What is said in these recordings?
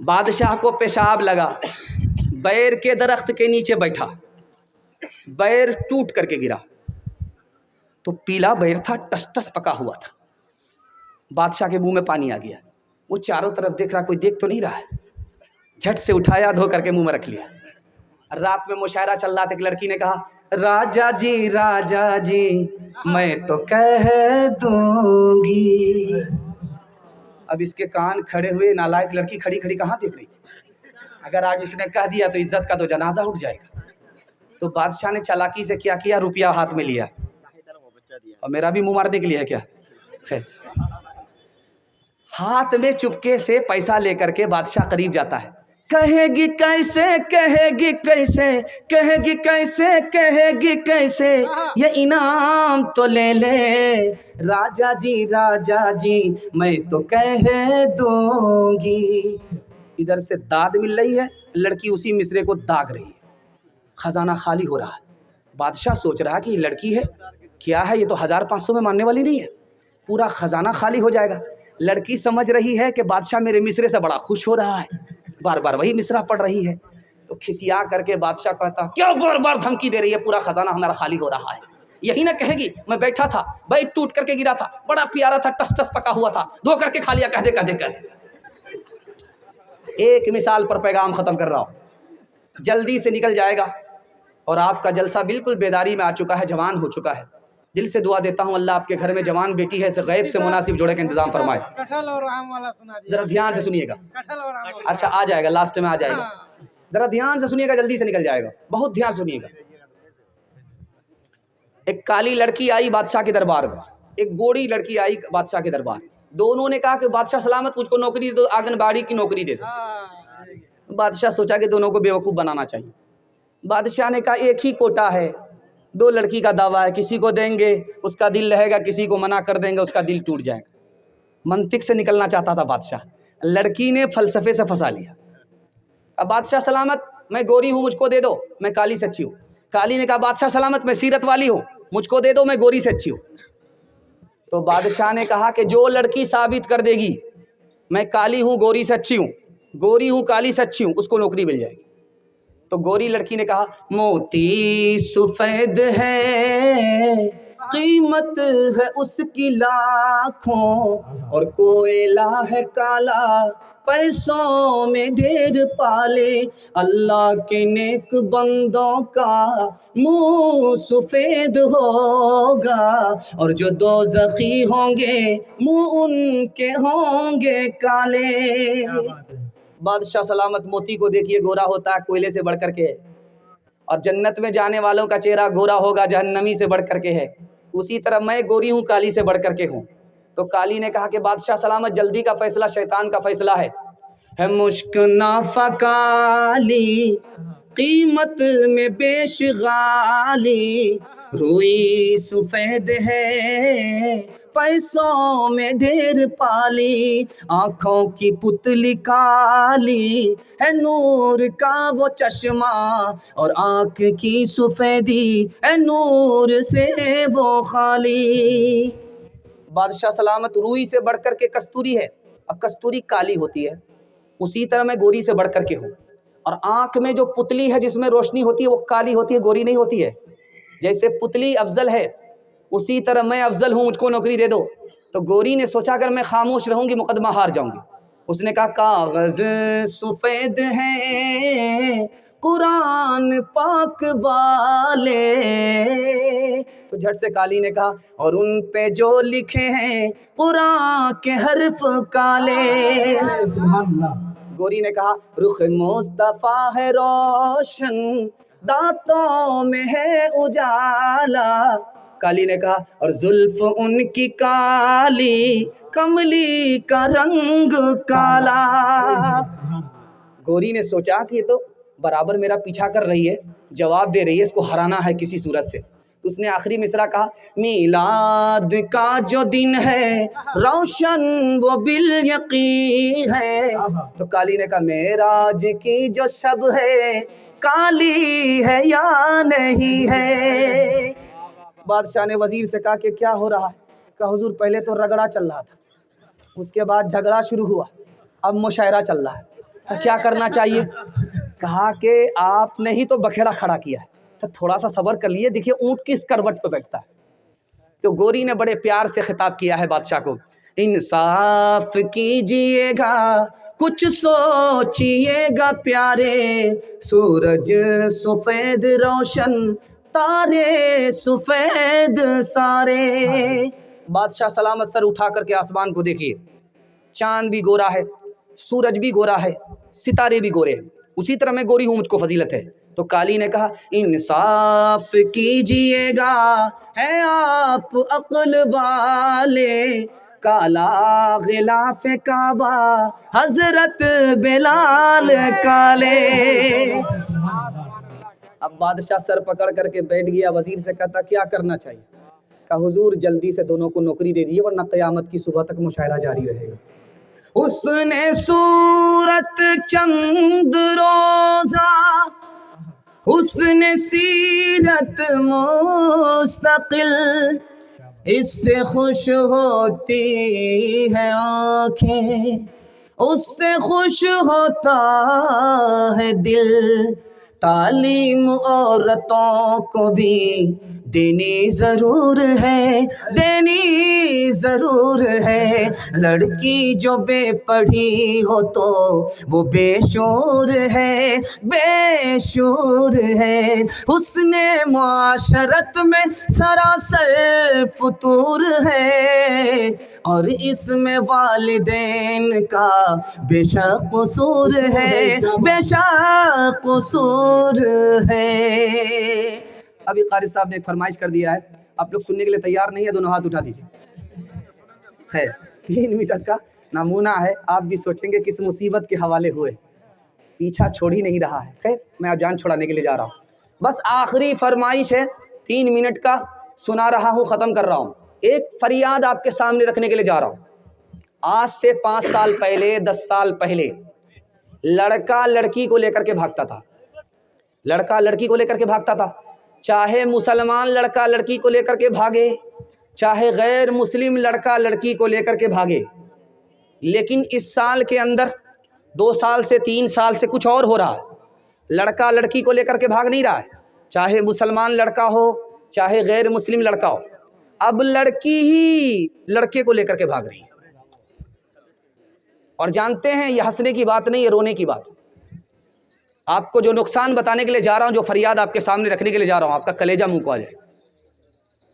بادشاہ کو پیشاب لگا، بیر کے درخت کے نیچے بیٹھا، بیر ٹوٹ کر کے گرا، تو پیلا بیر تھا، ٹس ٹس پکا ہوا تھا۔ بادشاہ کے منہ میں پانی آ گیا، وہ چاروں طرف دیکھ رہا، کوئی دیکھ تو نہیں رہا ہے، جھٹ سے اٹھایا، دھو کر کے منہ میں رکھ لیا۔ رات میں مشاعرہ چل رہا تھا، ایک لڑکی نے کہا راجا جی میں تو کہہ دوں گی۔ اب اس کے کان کھڑے ہوئے، نالائق لڑکی کھڑی کھڑی کہاں دیکھ رہی تھی؟ اگر آج اس نے کہہ دیا تو عزت کا تو جنازہ اٹھ جائے گا۔ تو بادشاہ نے چالاکی سے کیا روپیہ ہاتھ میں لیا، اور میرا بھی منہ مارنے کے لیے ہے کیا؟ خیر، ہاتھ میں چپکے سے پیسہ لے کر کے بادشاہ قریب جاتا ہے، کہے گی کیسے کہے گی کیسے کہے گی کیسے کہے گی کیسے یہ انعام تو لے لے، راجا جی میں تو کہہ دوں گی۔ ادھر سے داد مل رہی ہے، لڑکی اسی مصرے کو داغ رہی ہے، خزانہ خالی ہو رہا ہے۔ بادشاہ سوچ رہا کہ یہ لڑکی ہے کیا ہے، یہ تو 1500 میں ماننے والی نہیں ہے، پورا خزانہ خالی ہو جائے گا۔ لڑکی سمجھ رہی ہے کہ بادشاہ میرے مصرے سے بڑا خوش ہو رہا ہے، بار بار وہی مصرع پڑھ رہی ہے، تو کھسیا کر کے بادشاہ کہتا کیوں بار بار دھمکی دے رہی ہے، پورا خزانہ ہمارا خالی ہو رہا ہے، یہی نہ کہے گی میں بیٹھا تھا، بیت ٹوٹ کر کے گرا تھا، بڑا پیارا تھا، ٹس ٹس پکا ہوا تھا، دھو کر کے کھا لیا، کہہ دے۔ ایک مثال پر پیغام ختم کر رہا ہوں، جلدی سے نکل جائے گا، اور آپ کا جلسہ بالکل بیداری میں آ چکا ہے، جوان ہو چکا ہے۔ دل سے دعا دیتا ہوں اللہ آپ کے گھر میں جوان بیٹی ہے، اسے غیب سے مناسب جوڑے کا انتظام فرمائے۔ ذرا دھیان سے سنیے گا، اچھا آ جائے گا، لاسٹ میں آ جائے گا، ذرا دھیان سے سنیے گا، جلدی سے نکل جائے گا، بہت دھیان سنیے گا۔ ایک کالی لڑکی آئی بادشاہ کے دربار میں، ایک گوری لڑکی آئی بادشاہ کے دربار، دونوں نے کہا کہ بادشاہ سلامت مجھ کو نوکری دے دو، آنگن باڑی کی نوکری دے دو۔ بادشاہ سوچا کہ دونوں کو بیوقوف بنانا چاہیے۔ بادشاہ نے کہا ایک ہی کوٹا ہے، 2 لڑکی کا دعویٰ ہے، کسی کو دیں گے اس کا دل رہے گا، کسی کو منع کر دیں گے اس کا دل ٹوٹ جائے گا۔ منطق سے نکلنا چاہتا تھا بادشاہ، لڑکی نے فلسفے سے پھنسا لیا۔ اب بادشاہ سلامت میں گوری ہوں، مجھ کو دے دو، میں کالی سے اچھی ہوں۔ کالی نے کہا بادشاہ سلامت میں سیرت والی ہوں، مجھ کو دے دو، میں گوری سے اچھی ہوں۔ تو بادشاہ نے کہا کہ جو لڑکی ثابت کر دے گی میں کالی ہوں گوری سے اچھی ہوں، گوری ہوں کالی سے اچھی ہوں، اس کو نوکری مل جائے گی۔ تو گوری لڑکی نے کہا موتی سفید ہے، قیمت ہے اس کی لاکھوں، اور کوئلہ ہے کالا، پیسوں میں ڈھیر پالے، اللہ کے نیک بندوں کا منہ سفید ہوگا، اور جو دوزخی ہوں گے منہ ان کے ہوں گے کالے۔ بادشاہ سلامت موتی کو دیکھیے گورا ہوتا ہے کوئلے سے بڑھ کر کے، اور جنت میں جانے والوں کا چہرہ گورا ہوگا جہنمی سے بڑھ کر کے ہے، اسی طرح میں گوری ہوں کالی سے بڑھ کر کے ہوں۔ تو کالی نے کہا کہ بادشاہ سلامت جلدی کا فیصلہ شیطان کا فیصلہ ہے مشک نافہ کالی، قیمت میں بیش غالی، روئی سفید ہے، پیسوں میں ڈھیر پالی، آنکھوں کی پتلی کالی ہے، نور کا وہ چشمہ، اور آنکھ کی سفیدی ہے نور سے وہ خالی۔ بادشاہ سلامت روئی سے بڑھ کر کے کستوری ہے، اب کستوری کالی ہوتی ہے، اسی طرح میں گوری سے بڑھ کر کے ہوں، اور آنکھ میں جو پتلی ہے جس میں روشنی ہوتی ہے وہ کالی ہوتی ہے، گوری نہیں ہوتی ہے۔ جیسے پتلی افضل ہے اسی طرح میں افضل ہوں، مجھ کو نوکری دے دو۔ تو گوری نے سوچا اگر میں خاموش رہوں گی مقدمہ ہار جاؤں گی، اس نے کہا کاغذ سفید ہے قرآن پاک والے، تو جھٹ سے کالی نے کہا اور ان پہ جو لکھے ہیں قرآن کے حرف کالے۔ گوری نے کہا رخ مصطفیٰ ہے روشن، دانتوں میں ہے اجالا، کالی نے کہا اور زلف ان کی کالی، کملی کا رنگ کالا۔ گوری نے سوچا کہ یہ تو برابر میرا پیچھا کر رہی ہے، جواب دے رہی ہے، اس کو ہرانا ہے کسی صورت سے۔ اس نے آخری مصرع کہا میلاد کا جو دن ہے روشن وہ بالیقین ہے، تو کالی نے کہا معراج کی جو شب ہے کالی ہے یا نہیں ہے۔ بادشاہ نے وزیر سے کہا کہ کیا ہو رہا ہے؟ کہا حضور پہلے تو رگڑا چل رہا تھا، اس کے بعد جھگڑا شروع ہوا، اب مشاعرہ چل رہا ہے، تو کیا کرنا چاہیے؟ کہا کہ آپ نے ہی تو بکھیڑا کھڑا کیا ہے تو تھوڑا سا صبر کر لیے، دیکھیے اونٹ کس کروٹ پہ بیٹھتا ہے۔ تو گوری نے بڑے پیار سے خطاب کیا ہے بادشاہ کو، انصاف کیجئے گا کچھ سوچئے گا پیارے، سورج سفید روشن تارے سفید سارے۔ بادشاہ سلامت سر اٹھا کر کے آسمان کو دیکھیے، چاند بھی گورا ہے، سورج بھی گورا ہے، ستارے بھی گورے ہیں، اسی طرح میں گوری ہوں، مجھ کو فضیلت ہے۔ تو کالی نے کہا انصاف کیجئے گا، ہے آپ عقل والے، کالا غلاف کعبہ حضرت بلال کالے۔ اب بادشاہ سر پکڑ کر کے بیٹھ گیا، وزیر سے کہتا کیا کرنا چاہیے؟ کہا حضور جلدی سے دونوں کو نوکری دے دیجیے ورنہ قیامت کی صبح تک مشاہرہ جاری رہے گا۔ حسن صورت چند روزہ، حسن سیرت مستقل، اس سے خوش ہوتی ہے آنکھیں، اس سے خوش ہوتا ہے دل، تعلیم عورتوں کو بھی دینی ضرور ہے، دینی ضرور ہے، لڑکی جو بے پڑھی ہو تو وہ بے شعور ہے، بے شعور ہے، حسن معاشرت میں سراسر فطور ہے، اور اس میں والدین کا بے شک قصور ہے، بے شک قصور ہے۔ ابھی قاری صاحب نے ایک فرمائش کر دیا ہے، آپ لوگ سننے کے لیے تیار نہیں ہے؟ دونوں ہاتھ اٹھا دیجیے۔ خیر 3 منٹ کا نمونہ ہے، آپ بھی سوچیں گے کس مصیبت کے حوالے ہوئے، پیچھا چھوڑ ہی نہیں رہا ہے۔ خیر میں اب جان چھوڑانے کے لیے جا رہا ہوں، بس آخری فرمائش ہے، 3 منٹ کا سنا رہا ہوں، ختم کر رہا ہوں۔ ایک فریاد آپ کے سامنے رکھنے کے لیے جا رہا ہوں۔ آج سے 5 سال پہلے، 10 سال پہلے لڑکا لڑکی کو لے کر کے بھاگتا تھا، لڑکا لڑکی کو لے کر کے بھاگتا تھا، چاہے مسلمان لڑکا لڑکی کو لے کر کے بھاگے، چاہے غیر مسلم لڑکا لڑکی کو لے کر کے بھاگے۔ لیکن اس سال کے اندر 2 سال سے 3 سال سے کچھ اور ہو رہا ہے، لڑکا لڑکی کو لے کر کے بھاگ نہیں رہا ہے، چاہے مسلمان لڑکا ہو چاہے غیر مسلم لڑکا ہو، اب لڑکی ہی لڑکے کو لے کر کے بھاگ رہی ہے۔ اور جانتے ہیں یہ ہنسنے کی بات نہیں، یہ رونے کی بات۔ آپ کو جو نقصان بتانے کے لیے جا رہا ہوں، جو فریاد آپ کے سامنے رکھنے کے لیے جا رہا ہوں، آپ کا کلیجہ منہ کو آ جائے۔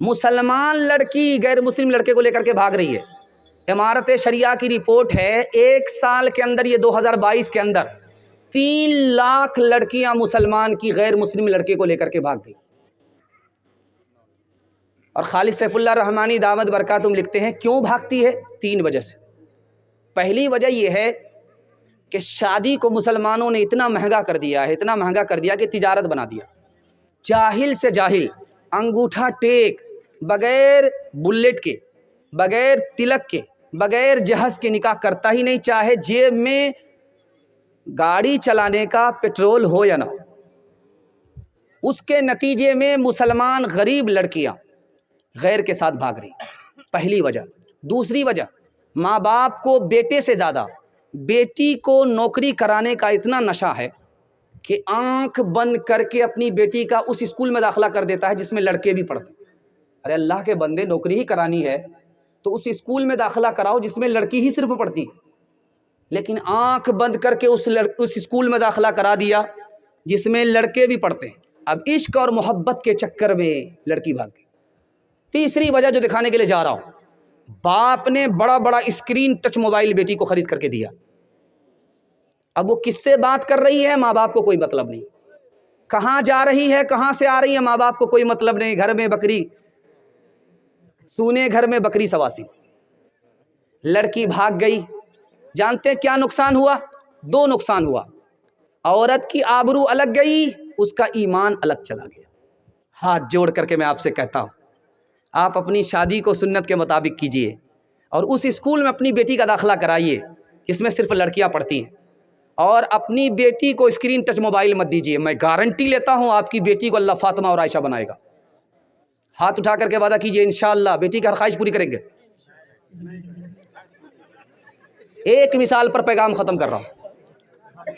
مسلمان لڑکی غیر مسلم لڑکے کو لے کر کے بھاگ رہی ہے۔ امارت شریعہ کی رپورٹ ہے 1 سال کے اندر، یہ 2022 کے اندر 3 لاکھ لڑکیاں مسلمان کی غیر مسلم لڑکے کو لے کر کے بھاگ گئی۔ اور خالد سیف اللہ رحمانی دامت برکاتہم لکھتے ہیں کیوں بھاگتی ہے؟ 3 وجہ سے۔ پہلی وجہ یہ ہے کہ شادی کو مسلمانوں نے اتنا مہنگا کر دیا ہے، اتنا مہنگا کر دیا کہ تجارت بنا دیا۔ جاہل سے جاہل انگوٹھا ٹیک، بغیر بلیٹ کے، بغیر تلک کے، بغیر جہیز کے نکاح کرتا ہی نہیں، چاہے جیب میں گاڑی چلانے کا پیٹرول ہو یا نہ ہو۔ اس کے نتیجے میں مسلمان غریب لڑکیاں غیر کے ساتھ بھاگ رہی، پہلی وجہ۔ دوسری وجہ، ماں باپ کو بیٹے سے زیادہ بیٹی کو نوکری کرانے کا اتنا نشہ ہے کہ آنکھ بند کر کے اپنی بیٹی کا اس اسکول میں داخلہ کر دیتا ہے جس میں لڑکے بھی پڑھتے ہیں۔ ارے اللہ کے بندے، نوکری ہی کرانی ہے تو اس اسکول میں داخلہ کراؤ جس میں لڑکی ہی صرف پڑھتی ہے، لیکن آنکھ بند کر کے اس اسکول میں داخلہ کرا دیا جس میں لڑکے بھی پڑھتے ہیں۔ اب عشق اور محبت کے چکر میں لڑکی بھاگ گئی۔ تیسری وجہ جو دکھانے کے لیے جا رہا ہوں، باپ نے بڑا بڑا اسکرین ٹچ موبائل بیٹی کو خرید کر کے دیا۔ اب وہ کس سے بات کر رہی ہے ماں باپ کو کوئی مطلب نہیں، کہاں جا رہی ہے کہاں سے آ رہی ہے ماں باپ کو کوئی مطلب نہیں، گھر میں بکری سونے، گھر میں بکری سواسی۔ لڑکی بھاگ گئی، جانتے کیا نقصان ہوا؟ 2 نقصان ہوا۔ عورت کی آبرو الگ گئی، اس کا ایمان الگ چلا گیا۔ ہاتھ جوڑ کر کے میں آپ سے کہتا ہوں، آپ اپنی شادی کو سنت کے مطابق کیجئے اور اس اسکول میں اپنی بیٹی کا داخلہ کرائیے جس میں صرف لڑکیاں پڑھتی ہیں، اور اپنی بیٹی کو اسکرین ٹچ موبائل مت دیجیے۔ میں گارنٹی لیتا ہوں آپ کی بیٹی کو اللہ فاطمہ اور عائشہ بنائے گا۔ ہاتھ اٹھا کر کے وعدہ کیجئے انشاءاللہ بیٹی کی ہر خواہش پوری کریں گے۔ ایک مثال پر پیغام ختم کر رہا ہوں،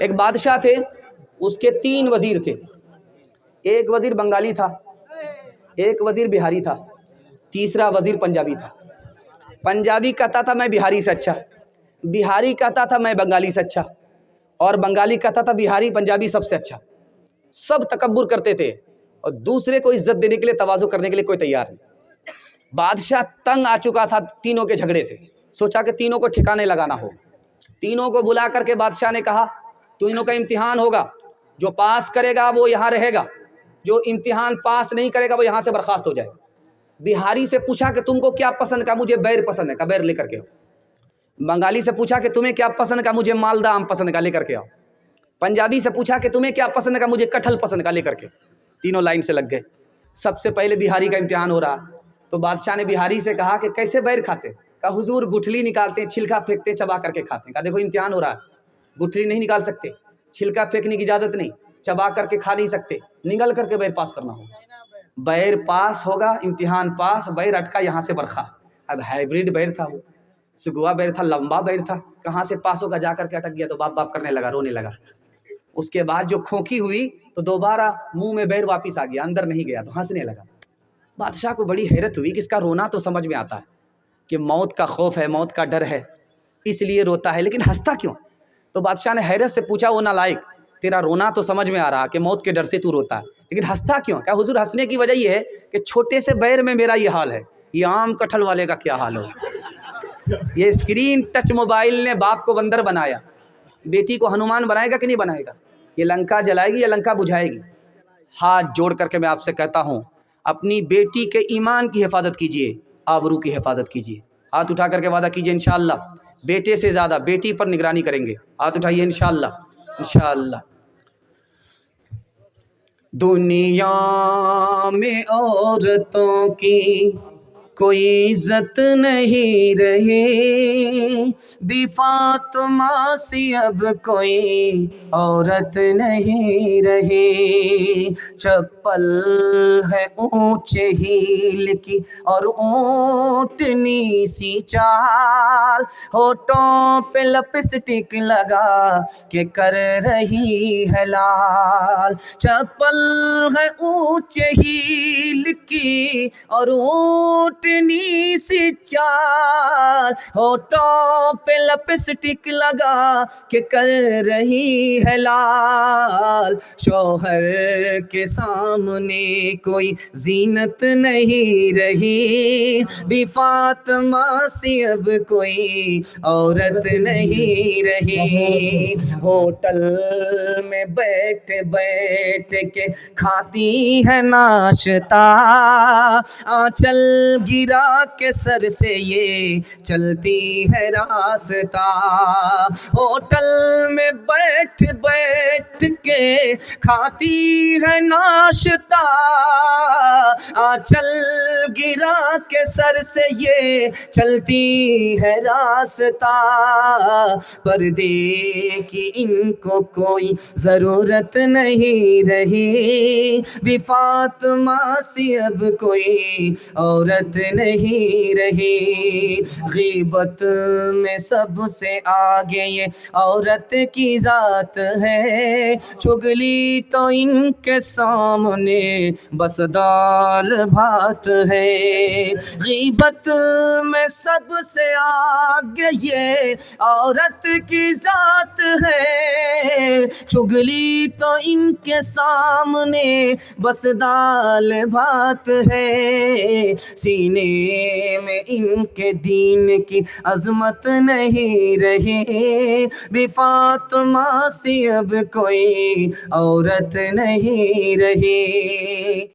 ایک بادشاہ تھے, اس کے 3 وزیر تھے. ایک وزیر بنگالی تھا, ایک وزیر بہاری تھا, تیسرا وزیر پنجابی تھا. پنجابی کہتا تھا میں بہاری سے اچھا, بہاری کہتا تھا میں بنگالی سے اچھا, اور بنگالی کہتا تھا بہاری پنجابی سب سے اچھا. سب تکبر کرتے تھے اور دوسرے کو عزت دینے کے لیے, تواضع کرنے کے لیے کوئی تیار نہیں. بادشاہ تنگ آ چکا تھا تینوں کے جھگڑے سے, سوچا کہ تینوں کو ٹھکانے لگانا ہو. تینوں کو بلا کر کے بادشاہ نے کہا تینوں کا امتحان ہوگا, جو پاس کرے گا وہ یہاں رہے گا, جو امتحان پاس نہیں کرے گا وہ یہاں سے برخاست ہو جائے. بہاری سے پوچھا کہ تم کو کیا پسند, کا مجھے بیر پسند ہے, کا بیر لے کر کے آؤ. بنگالی سے پوچھا کہ تمہیں کیا پسند, کا مجھے مالدہ آم پسند, کا لے کر کے آؤ. پنجابی سے پوچھا کہ تمہیں کیا پسند, کا مجھے کٹہل پسند, کا لے کر کے. تینوں لائن سے لگ گئے. سب سے پہلے بہاری کا امتحان ہو رہا, تو بادشاہ نے بہاری سے کہا کہ کیسے بیر کھاتے, کہا حضور گٹھلی نکالتے ہیں, چھلکا پھینکتے ہیں, چبا کر کے کھاتے ہیں. کہا دیکھو امتحان ہو رہا ہے, گٹھلی نہیں نکال سکتے, چھلکا پھینکنے کی اجازت نہیں, چبا کر کے کھا نہیں سکتے, نگل کر کے بیر پاس کرنا ہوگا. بیر پاس ہوگا, امتحان پاس, بیر اٹکا یہاں سے برخاست. اب ہائیبریڈ بیر تھا, وہ سگوا بیر تھا, لمبا بیر تھا, کہاں سے پاس ہوگا, جا کر کے اٹک گیا تو باپ باپ کرنے لگا, رونے لگا. اس کے بعد جو کھوکھی ہوئی تو دوبارہ منہ میں بیر واپس آ گیا, اندر نہیں گیا, تو ہنسنے لگا. بادشاہ کو بڑی حیرت ہوئی کہ اس کا رونا تو سمجھ میں آتا ہے کہ موت کا خوف ہے, موت کا ڈر ہے, اس لیے روتا ہے, لیکن ہنستا کیوں؟ تو بادشاہ نے حیرت سے پوچھا وہ نالائق, تیرا رونا تو سمجھ میں آ رہا کہ موت کے ڈر سے تو روتا ہے, لیکن ہنستا کیوں؟ کہا حضور ہنسنے کی وجہ یہ ہے کہ چھوٹے سے بیر میں میرا یہ حال ہے, یہ عام کٹہل والے کا کیا حال ہو. یہ اسکرین ٹچ موبائل نے باپ کو بندر بنایا, بیٹی کو ہنومان بنائے گا کہ نہیں بنائے گا؟ یہ لنکا جلائے گی یا لنکا بجھائے گی؟ ہاتھ جوڑ کر کے میں آپ سے کہتا ہوں, اپنی بیٹی کے ایمان کی حفاظت کیجئے, آبرو کی حفاظت کیجئے. ہاتھ اٹھا کر کے وعدہ کیجئے انشاءاللہ بیٹے سے زیادہ بیٹی پر نگرانی کریں گے. ہاتھ اٹھائیے انشاءاللہ, انشاءاللہ. دنیا میں عورتوں کی کوئی عزت نہیں رہی, بی فاطمہ سی اب کوئی عورت نہیں رہی. چپل ہے اونچے ہیل کی اور اونٹنی سی چال, ہونٹوں پہ لپسٹک لگا کہ کر رہی ہے لال. چپل ہے اونچے ہیل کی اور اونٹنی سی چال, ہونٹوں پہ لپسٹک لگا کہ کر رہی ہے لال. شوہر کے سامنے کوئی زینت نہیں رہی, بی فاطمہ سی اب کوئی عورت نہیں رہی. ہوٹل میں بیٹھ بیٹھ کے کھاتی ہے ناشتہ, آنچل گرا کے سر سے یہ چلتی ہے راستہ. ہوٹل میں بیٹھ بیٹھ کے کھاتی ہے ناشتہ, آنچل گرا کے سر سے یہ چلتی ہے راستہ. پردے کی ان کو کوئی ضرورت نہیں رہی, بی فاطمہ سی اب کوئی عورت نہیں رہی. غیبت میں سب سے آگے یہ عورت کی ذات ہے, چگلی تو ان کے سامنے بس دال بھات ہے. غیبت میں سب سے آگے یہ عورت کی ذات ہے, چگلی تو ان کے سامنے بس دال بھات ہے. سینے میں ان کے دین کی عظمت نہیں رہی, بی فاطمہ سی اب کوئی عورت نہیں رہی.